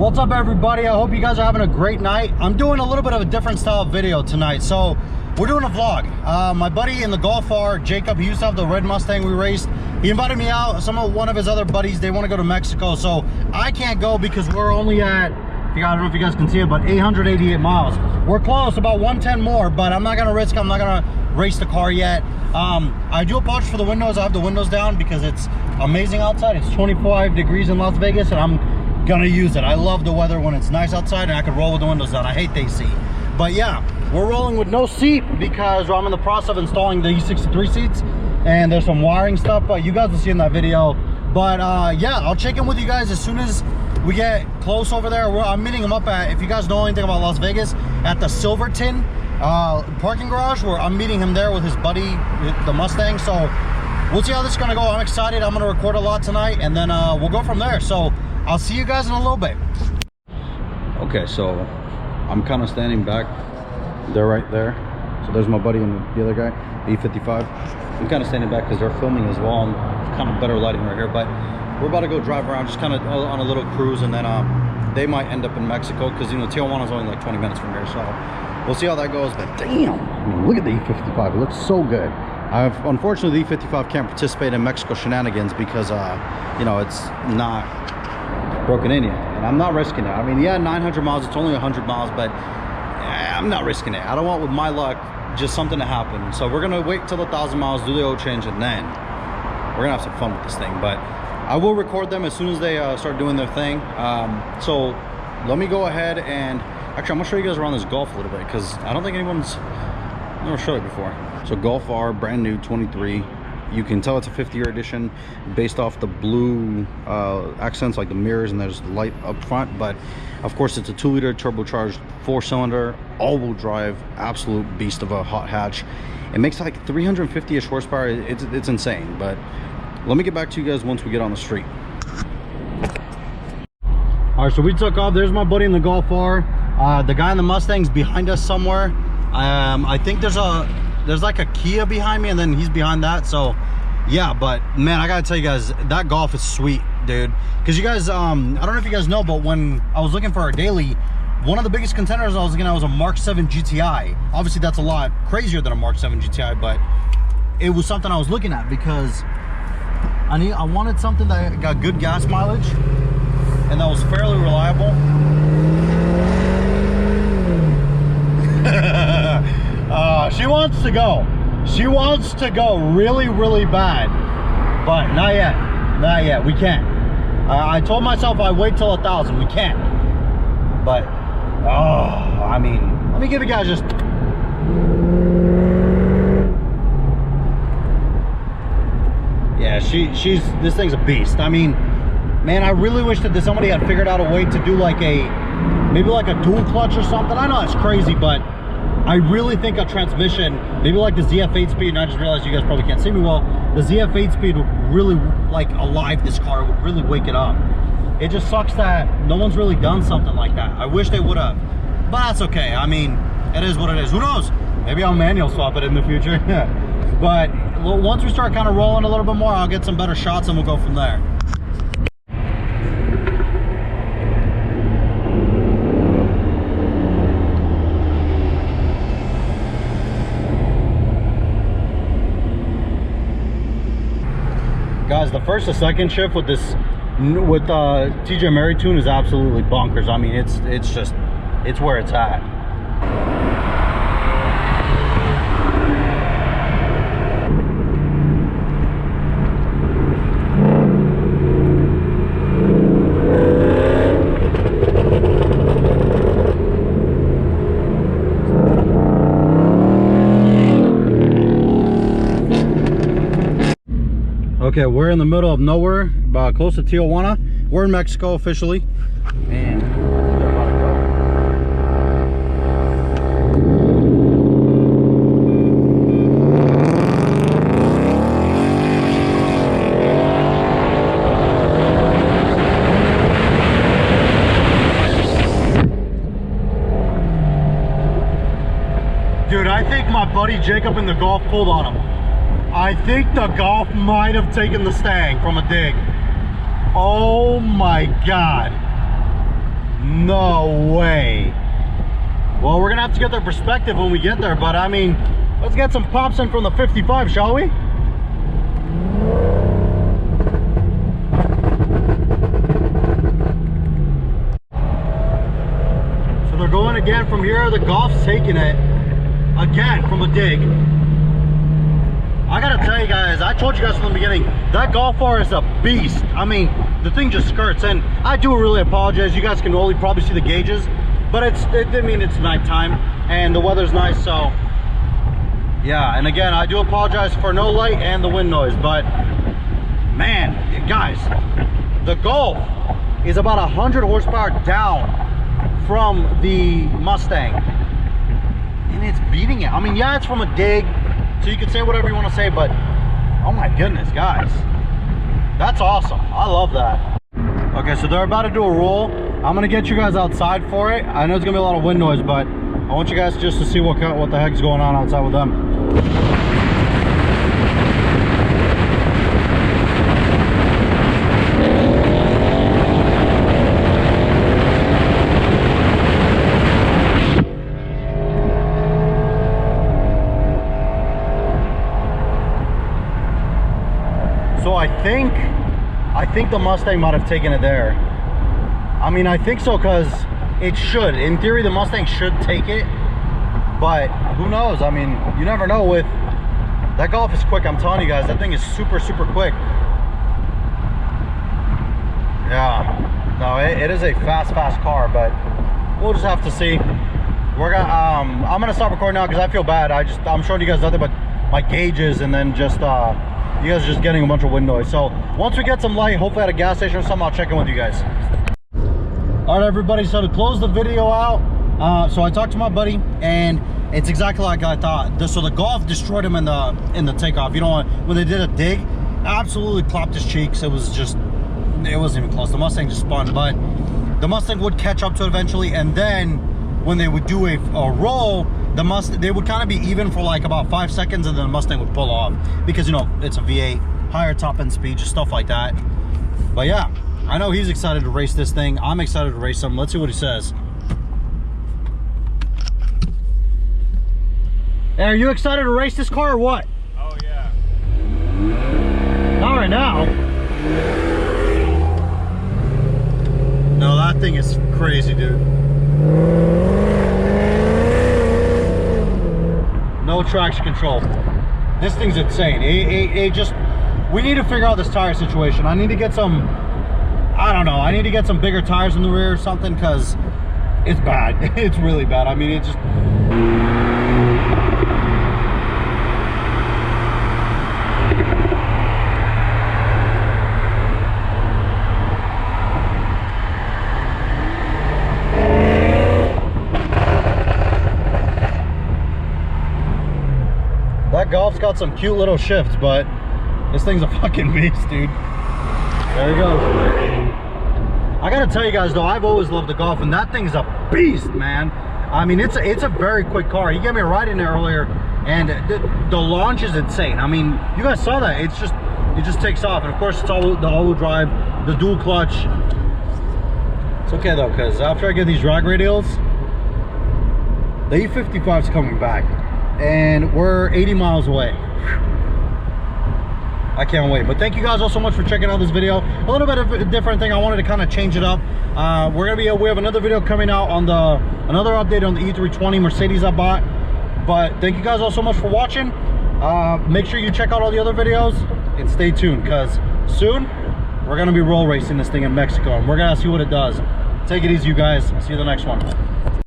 What's up, everybody? I hope you guys are having a great night. I'm doing a little bit of a different style video tonight. So we're doing a vlog. My buddy in the Golf R, Jacob, he used to have the red Mustang we raced. He invited me out. One of his other buddies, they want to go to Mexico, so I can't go because we're only at, I don't know if you guys can see it, but 888 miles. We're close, about 110 more, but I'm not gonna risk it. I'm not gonna race the car yet. I do apologize for the windows. I have the windows down because it's amazing outside. It's 25 degrees in Las Vegas, and I'm gonna use it. I love the weather when it's nice outside and I can roll with the windows down. I hate the AC. But yeah, we're rolling with no seat because I'm in the process of installing the E63 seats, and there's some wiring stuff, but you guys will see in that video. But yeah, I'll check in with you guys as soon as we get close over there. I'm meeting them up at, if you guys know anything about Las Vegas, at the Silverton parking garage, where I'm meeting him there with his buddy, the Mustang. So we'll see how this is gonna go. I'm excited. I'm gonna record a lot tonight, and then we'll go from there. So I'll see you guys in a little bit. Okay, so I'm kind of standing back. They're right there. So there's my buddy and the other guy, E55. I'm kind of standing back because they're filming as well. I'm kind of better lighting right here, but we're about to go drive around, just kind of on a little cruise, and then they might end up in Mexico because, you know, Tijuana is only like 20 minutes from here. So we'll see how that goes. But damn, I mean, look at the E55. It looks so good. Unfortunately, the E55 can't participate in Mexico shenanigans because, you know, it's not broken in yet, and I'm not risking it. I mean, yeah, 900 miles, it's only 100 miles, but I'm not risking it. I don't want, with my luck, just something to happen. So we're gonna wait till 1,000 miles, do the oil change, and then we're gonna have some fun with this thing. But I will record them as soon as they start doing their thing. So let me go ahead and actually, I'm gonna show you guys around this Golf a little bit because I don't think anyone's never showed it before. So Golf R, brand new, 23. You can tell it's a 50-year edition based off the blue accents, like the mirrors, and there's light up front. But of course, it's a 2-liter turbocharged 4-cylinder, all-wheel drive, absolute beast of a hot hatch. It makes like 350-ish horsepower. It's insane. But let me get back to you guys once we get on the street. All right, so we took off. There's my buddy in the Golf R. The guy in the Mustang's behind us somewhere. I think there's like a Kia behind me, and then he's behind that. So yeah, but man, I gotta tell you guys, that Golf is sweet, dude. Because you guys, I don't know if you guys know, but when I was looking for a daily, one of the biggest contenders I was looking at was a Mark 7 GTI. Obviously that's a lot crazier than a Mark 7 GTI, but it was something I was looking at because I wanted something that got good gas mileage and that was fairly reliable. She wants to go. She wants to go really, really bad, but not yet. Not yet. We can't. I told myself I'd wait till 1,000. We can't. But I mean, let me give you guys just. Yeah, she's this thing's a beast. I mean, man, I really wish that somebody had figured out a way to do like maybe like a dual clutch or something. I know that's crazy, but I really think a transmission, maybe like the ZF8 speed, and I just realized you guys probably can't see me well, the ZF8 speed would really, like, alive this car. It would really wake it up. It just sucks that no one's really done something like that. I wish they would have, but that's okay. I mean, it is what it is. Who knows? Maybe I'll manual swap it in the future. But once we start kind of rolling a little bit more, I'll get some better shots and we'll go from there. Guys, the first and second shift with this, with TJ Mary tune is absolutely bonkers. I mean, it's where it's at. Okay, we're in the middle of nowhere, close to Tijuana. We're in Mexico officially, and we're about to go. Dude, I think my buddy Jacob in the Golf pulled on him. I think the Golf might have taken the Stang from a dig. Oh my God. No way. Well, we're gonna have to get their perspective when we get there, but I mean, let's get some pops in from the 55, shall we? So they're going again from here. The Golf's taking it again from a dig. I gotta tell you guys, I told you guys from the beginning, that Golf R is a beast. I mean, the thing just skirts, and I do really apologize. You guys can only probably see the gauges, but I mean, it's nighttime and the weather's nice, so yeah. And again, I do apologize for no light and the wind noise, but man, guys, the Golf is about 100 horsepower down from the Mustang, and it's beating it. I mean, yeah, it's from a dig, so you can say whatever you want to say, but oh my goodness, guys, that's awesome. I love that. Okay, so they're about to do a roll. I'm gonna get you guys outside for it. I know it's gonna be a lot of wind noise, but I want you guys just to see what the heck's going on outside with them. So I think the Mustang might have taken it there. I mean, I think so, because it should. In theory, the Mustang should take it, but who knows? I mean, you never know. With that Golf is quick. I'm telling you guys, that thing is super quick. Yeah, no, it is a fast car, but we'll just have to see. We're gonna I'm gonna stop recording now because I feel bad. I'm showing you guys nothing but my gauges, and then just you guys are just getting a bunch of wind noise. So once we get some light, hopefully at a gas station or something, I'll check in with you guys. All right, everybody, so to close the video out, so I talked to my buddy, and it's exactly like I thought. So the Golf destroyed him in the takeoff. You know, when they did a dig, absolutely clapped his cheeks. It wasn't even close. The Mustang just spun, but the Mustang would catch up to it eventually, and then when they would do a roll, they would kind of be even for like about 5 seconds, and then the Mustang would pull off, because, you know, it's a V8, higher top end speed, just stuff like that. But yeah, I know he's excited to race this thing. I'm excited to race him. Let's see what he says. Hey, are you excited to race this car or what? Oh yeah. Not right now. No, that thing is crazy, dude. No traction control. This thing's insane. We need to figure out this tire situation. I need to get some, I don't know, I need to get some bigger tires in the rear or something, because it's bad. It's really bad. I mean, it just... That Golf's got some cute little shifts, but this thing's a fucking beast, dude. There he goes. I gotta tell you guys though, I've always loved the Golf, and that thing's a beast, man. I mean, it's a very quick car. He gave me a ride in there earlier, and the launch is insane. I mean, you guys saw that. It just takes off, and of course it's all the all-wheel drive, the dual clutch. It's okay though, because after I get these drag radials, the E55's coming back, and we're 80 miles away. I can't wait. But thank you guys all so much for checking out this video. A little bit of a different thing. I wanted to kind of change it up. We have another video coming out on another update on the E320 Mercedes I bought. But thank you guys all so much for watching. Make sure you check out all the other videos and stay tuned, because soon we're gonna be roll racing this thing in Mexico, and we're gonna see what it does. Take it easy, you guys. See you in the next one.